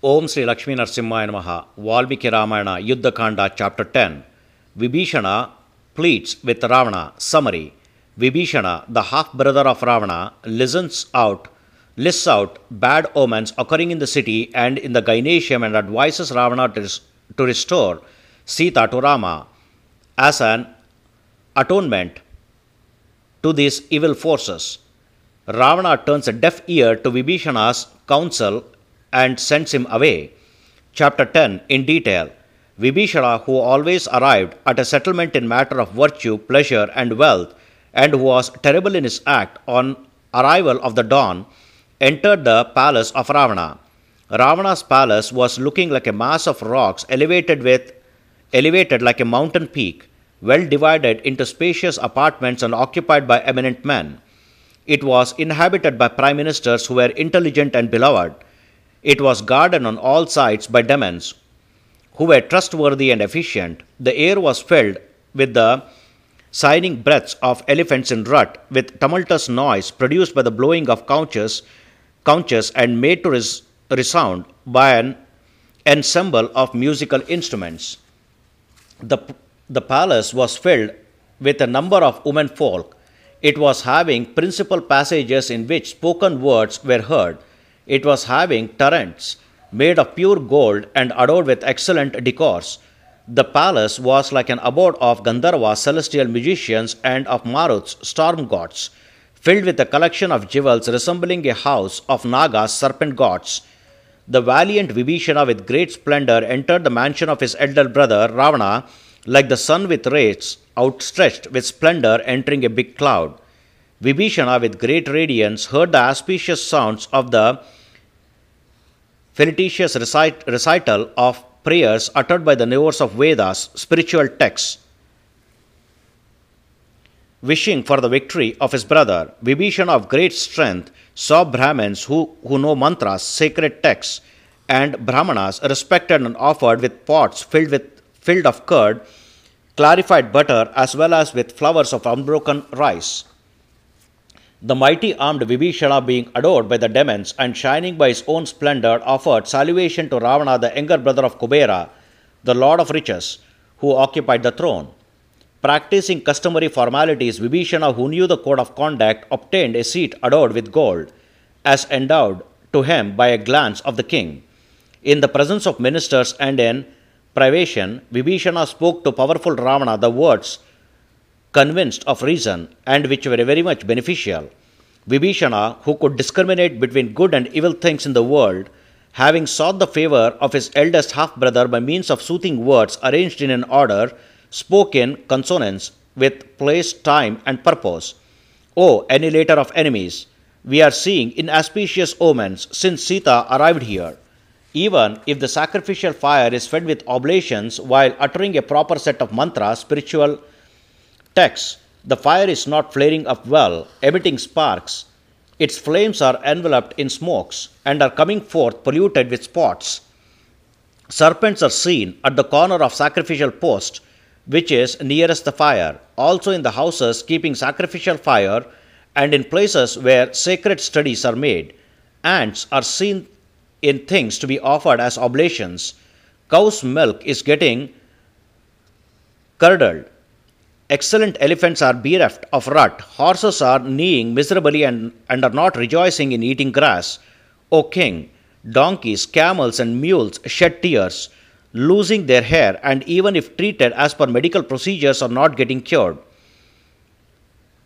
Om Sri Lakshmi Narsimhaya Namaha, Valmiki Ramayana, Yuddha Kanda, Chapter 10. Vibhishana Pleads with Ravana. Summary. Vibhishana, the half-brother of Ravana, lists out bad omens occurring in the city and in the gynaeceum and advises Ravana to restore Seetha to Rama as an atonement to these evil forces. Ravana turns a deaf ear to Vibhishana's counsel and sends him away. Chapter 10 in detail. Vibhishana, who always arrived at a settlement in matter of virtue, pleasure, and wealth, and who was terrible in his act on arrival of the dawn, entered the palace of Ravana. Ravana's palace was looking like a mass of rocks elevated like a mountain peak, well divided into spacious apartments and occupied by eminent men. It was inhabited by prime ministers who were intelligent and beloved. It was guarded on all sides by demons who were trustworthy and efficient. The air was filled with the sighing breaths of elephants in rut, with tumultuous noise produced by the blowing of conches and made to resound by an ensemble of musical instruments. The palace was filled with a number of women folk. It was having principal passages in which spoken words were heard. It was having turrets made of pure gold and adorned with excellent decors. The palace was like an abode of Gandharvas, celestial musicians, and of Maruts, storm gods, filled with a collection of jewels resembling a house of Nagas, serpent gods. The valiant Vibhishana with great splendor entered the mansion of his elder brother Ravana, like the sun with rays outstretched with splendor entering a big cloud. Vibhishana with great radiance heard the auspicious sounds of the felicitous recital of prayers uttered by the knowers of Vedas, spiritual texts. Wishing for the victory of his brother, Vibhishana of great strength saw Brahmins who know mantras, sacred texts, and Brahmanas respected and offered with pots filled of curd, clarified butter, as well as with flowers of unbroken rice. The mighty armed Vibhishana, being adored by the demons and shining by his own splendor, offered salutation to Ravana, the younger brother of Kubera, the lord of riches, who occupied the throne. Practicing customary formalities, Vibhishana, who knew the code of conduct, obtained a seat adorned with gold, as endowed to him by a glance of the king. In the presence of ministers and in privation, Vibhishana spoke to powerful Ravana the words convinced of reason and which were very much beneficial. Vibhishana, who could discriminate between good and evil things in the world, having sought the favor of his eldest half-brother by means of soothing words arranged in an order, spoke in consonance with place, time, and purpose. O annihilator of enemies, we are seeing inauspicious omens since Seetha arrived here. Even if the sacrificial fire is fed with oblations while uttering a proper set of mantras, spiritual texts, the fire is not flaring up well, emitting sparks. Its flames are enveloped in smokes and are coming forth polluted with spots. Serpents are seen at the corner of sacrificial post, which is nearest the fire, also in the houses keeping sacrificial fire, and in places where sacred studies are made. Ants are seen in things to be offered as oblations. Cow's milk is getting curdled. Excellent elephants are bereft of rut. Horses are neighing miserably and are not rejoicing in eating grass. O king, donkeys, camels, and mules shed tears, losing their hair, and even if treated as per medical procedures are not getting cured.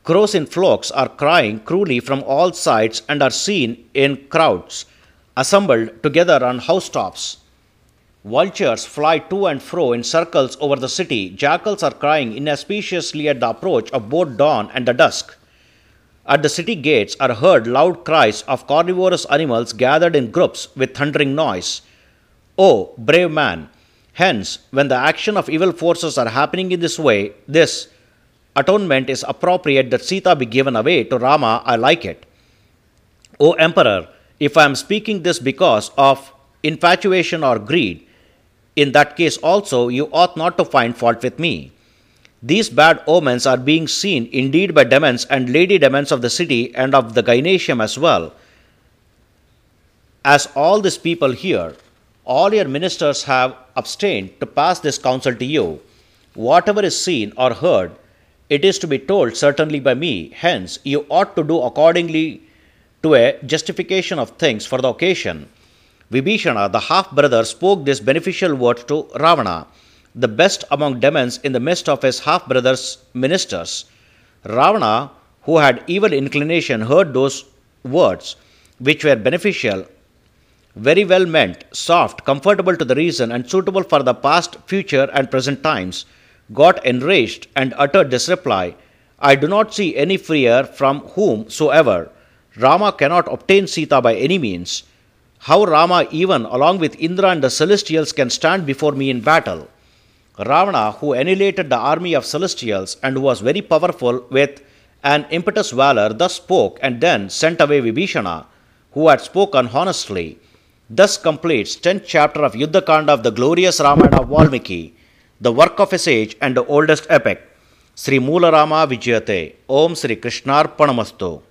Crows in flocks are crying cruelly from all sides and are seen in crowds, assembled together on housetops. Vultures fly to and fro in circles over the city. Jackals are crying inauspiciously at the approach of both dawn and the dusk. At the city gates are heard loud cries of carnivorous animals gathered in groups with thundering noise. O brave man, hence, when the action of evil forces are happening in this way, this atonement is appropriate that Seetha be given away to Rama. I like it. O emperor, if I am speaking this because of infatuation or greed, in that case also you ought not to find fault with me. These bad omens are being seen indeed by demons and lady demons of the city and of the gynaeceum as well, as all these people here, All your ministers have abstained to pass this counsel to you. Whatever is seen or heard, it is to be told certainly by me. Hence, you ought to do accordingly to a justification of things for the occasion. Vibhishana, the half-brother, spoke these beneficial words to Ravana, the best among demons in the midst of his half-brother's ministers. Ravana, who had evil inclination, heard those words, which were beneficial, very well meant, soft, comfortable to the reason, and suitable for the past, future, and present times, got enraged and uttered this reply: I do not see any freer from whomsoever. Rama cannot obtain Seetha by any means. How Rama, even along with Indra and the celestials, can stand before me in battle? Ravana, who annihilated the army of celestials and who was very powerful with an impetuous valor, thus spoke, and then sent away Vibhishana, who had spoken honestly. Thus completes 10th chapter of Yuddha Kanda of the glorious Ramayana of Valmiki, the work of his age and the oldest epic. Sri Moola Rama Vijayate. Om Sri Krishnarpanamastu.